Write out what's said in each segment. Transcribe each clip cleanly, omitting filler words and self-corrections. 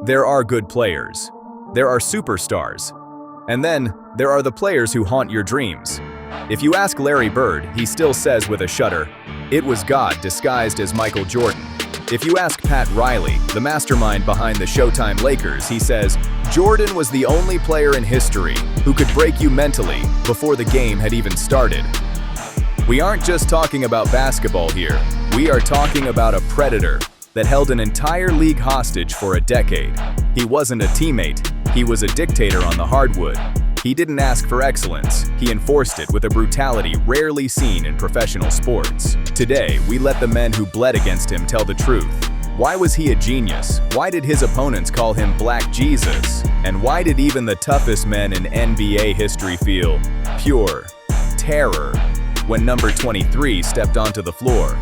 There are good players. There are superstars. And then, there are the players who haunt your dreams. If you ask Larry Bird, he still says with a shudder, "It was God disguised as Michael Jordan." If you ask Pat Riley, the mastermind behind the Showtime Lakers, he says, "Jordan was the only player in history who could break you mentally before the game had even started." We aren't just talking about basketball here. We are talking about a predator that held an entire league hostage for a decade. He wasn't a teammate, he was a dictator on the hardwood. He didn't ask for excellence, he enforced it with a brutality rarely seen in professional sports. Today, we let the men who bled against him tell the truth. Why was he a genius? Why did his opponents call him Black Jesus? And why did even the toughest men in NBA history feel pure terror when number 23 stepped onto the floor?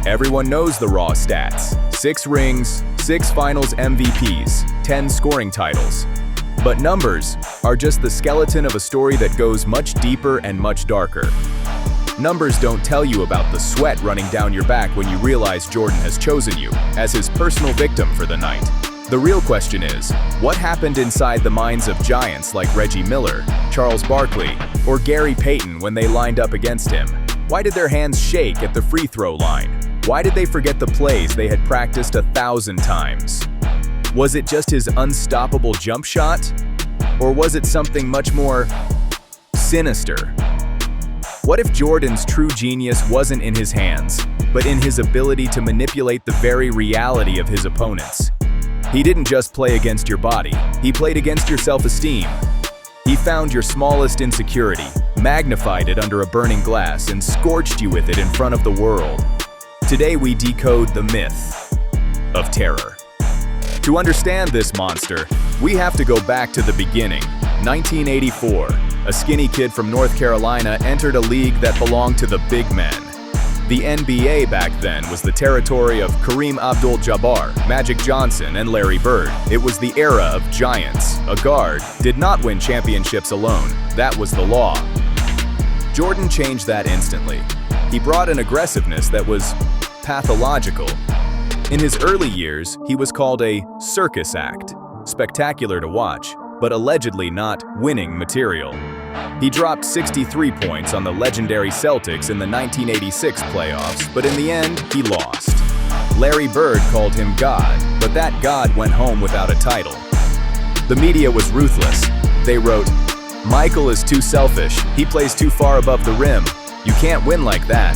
Everyone knows the raw stats: 6 rings, 6 finals MVPs, 10 scoring titles. But numbers are just the skeleton of a story that goes much deeper and much darker. Numbers don't tell you about the sweat running down your back when you realize Jordan has chosen you as his personal victim for the night. The real question is, what happened inside the minds of giants like Reggie Miller, Charles Barkley, or Gary Payton when they lined up against him? Why did their hands shake at the free throw line? Why did they forget the plays they had practiced 1,000 times? Was it just his unstoppable jump shot? Or was it something much more sinister? What if Jordan's true genius wasn't in his hands, but in his ability to manipulate the very reality of his opponents? He didn't just play against your body, he played against your self-esteem. He found your smallest insecurity, magnified it under a burning glass, and scorched you with it in front of the world. Today we decode the myth of terror. To understand this monster, we have to go back to the beginning. 1984, a skinny kid from North Carolina entered a league that belonged to the big men. The NBA back then was the territory of Kareem Abdul-Jabbar, Magic Johnson, and Larry Bird. It was the era of giants. A guard did not win championships alone. That was the law. Jordan changed that instantly. He brought an aggressiveness that was pathological. In his early years, he was called a circus act, spectacular to watch, but allegedly not winning material. He dropped 63 points on the legendary Celtics in the 1986 playoffs, but in the end, he lost. Larry Bird called him God, but that God went home without a title. The media was ruthless. They wrote, "Michael is too selfish, he plays too far above the rim. You can't win like that."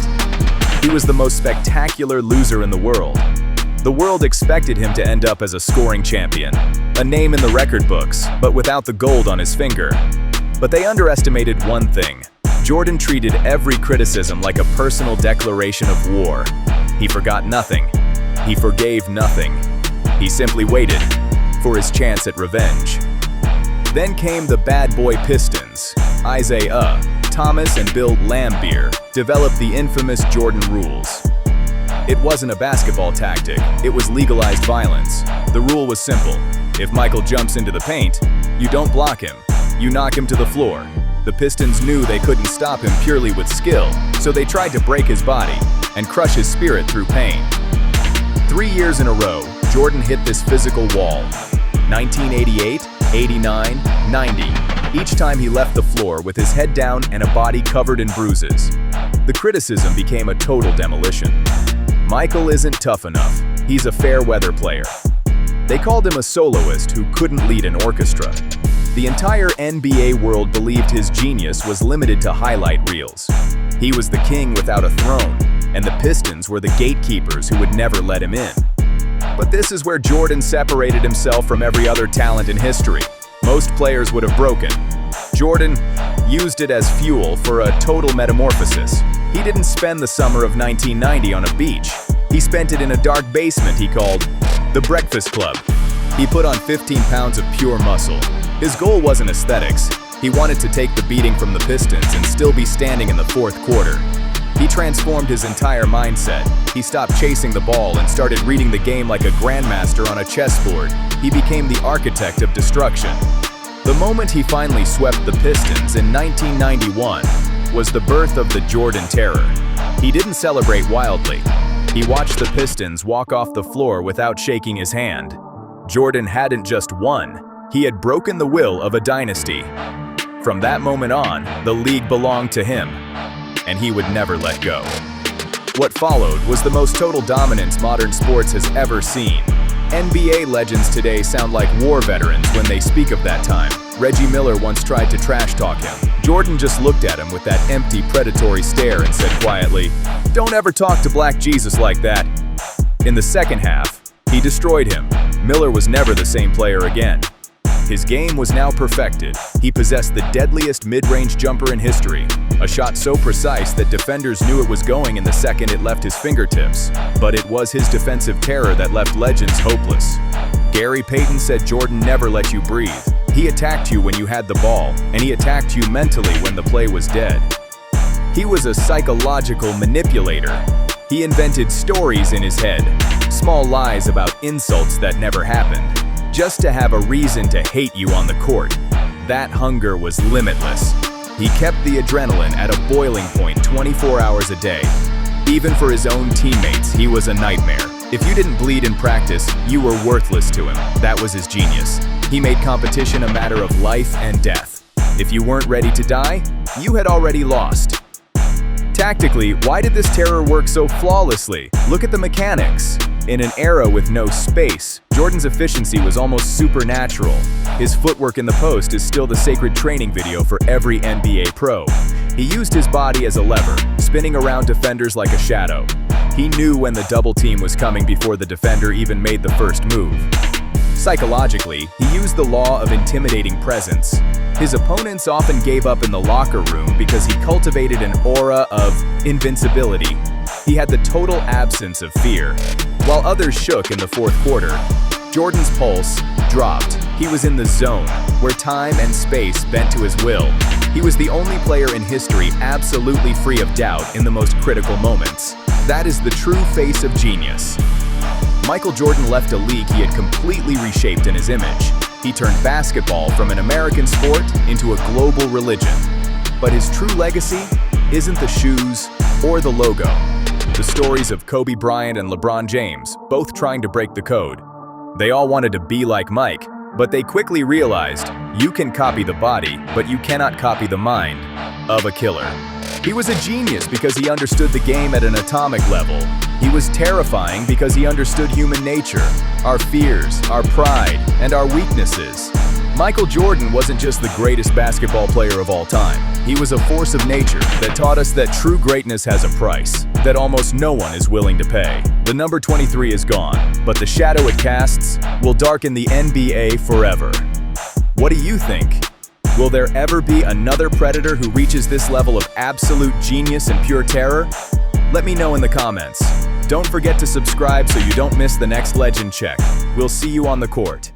He was the most spectacular loser in the world. The world expected him to end up as a scoring champion, a name in the record books, but without the gold on his finger. But they underestimated one thing. Jordan treated every criticism like a personal declaration of war. He forgot nothing. He forgave nothing. He simply waited for his chance at revenge. Then came the bad boy Pistons. Isaiah Thomas and Bill Laimbeer developed the infamous Jordan rules. It wasn't a basketball tactic, it was legalized violence. The rule was simple. If Michael jumps into the paint, you don't block him, you knock him to the floor. The Pistons knew they couldn't stop him purely with skill, so they tried to break his body and crush his spirit through pain. 3 years in a row, Jordan hit this physical wall. 1988, 89, 90. Each time he left the floor with his head down and a body covered in bruises. The criticism became a total demolition. Michael isn't tough enough. He's a fair-weather player. They called him a soloist who couldn't lead an orchestra. The entire NBA world believed his genius was limited to highlight reels. He was the king without a throne, and the Pistons were the gatekeepers who would never let him in. But this is where Jordan separated himself from every other talent in history. Most players would have broken. Jordan used it as fuel for a total metamorphosis. He didn't spend the summer of 1990 on a beach. He spent it in a dark basement he called the Breakfast Club. He put on 15 pounds of pure muscle. His goal wasn't aesthetics. He wanted to take the beating from the Pistons and still be standing in the fourth quarter. He transformed his entire mindset. He stopped chasing the ball and started reading the game like a grandmaster on a chessboard. He became the architect of destruction. The moment he finally swept the Pistons in 1991 was the birth of the Jordan Terror. He didn't celebrate wildly. He watched the Pistons walk off the floor without shaking his hand. Jordan hadn't just won, he had broken the will of a dynasty. From that moment on, the league belonged to him, and he would never let go. What followed was the most total dominance modern sports has ever seen. NBA legends today sound like war veterans when they speak of that time. Reggie Miller once tried to trash talk him. Jordan just looked at him with that empty, predatory stare and said quietly, "Don't ever talk to Black Jesus like that." In the second half, he destroyed him. Miller was never the same player again. His game was now perfected. He possessed the deadliest mid-range jumper in history, a shot so precise that defenders knew it was going in the second it left his fingertips. But it was his defensive terror that left legends hopeless. Gary Payton said Jordan never let you breathe. He attacked you when you had the ball, and he attacked you mentally when the play was dead. He was a psychological manipulator. He invented stories in his head, small lies about insults that never happened, just to have a reason to hate you on the court. That hunger was limitless. He kept the adrenaline at a boiling point 24 hours a day. Even for his own teammates, he was a nightmare. If you didn't bleed in practice, you were worthless to him. That was his genius. He made competition a matter of life and death. If you weren't ready to die, you had already lost. Tactically, why did this terror work so flawlessly? Look at the mechanics. In an era with no space, Jordan's efficiency was almost supernatural. His footwork in the post is still the sacred training video for every NBA pro. He used his body as a lever, spinning around defenders like a shadow. He knew when the double team was coming before the defender even made the first move. Psychologically, he used the law of intimidating presence. His opponents often gave up in the locker room because he cultivated an aura of invincibility. He had the total absence of fear. While others shook in the fourth quarter, Jordan's pulse dropped. He was in the zone, where time and space bent to his will. He was the only player in history absolutely free of doubt in the most critical moments. That is the true face of genius. Michael Jordan left a league he had completely reshaped in his image. He turned basketball from an American sport into a global religion. But his true legacy isn't the shoes or the logo. The stories of Kobe Bryant and LeBron James, both trying to break the code. They all wanted to be like Mike, but they quickly realized you can copy the body, but you cannot copy the mind of a killer. He was a genius because he understood the game at an atomic level. He was terrifying because he understood human nature, our fears, our pride, and our weaknesses. Michael Jordan wasn't just the greatest basketball player of all time. He was a force of nature that taught us that true greatness has a price that almost no one is willing to pay. The number 23 is gone, but the shadow it casts will darken the NBA forever. What do you think? Will there ever be another Predator who reaches this level of absolute genius and pure terror? Let me know in the comments. Don't forget to subscribe so you don't miss the next legend check. We'll see you on the court.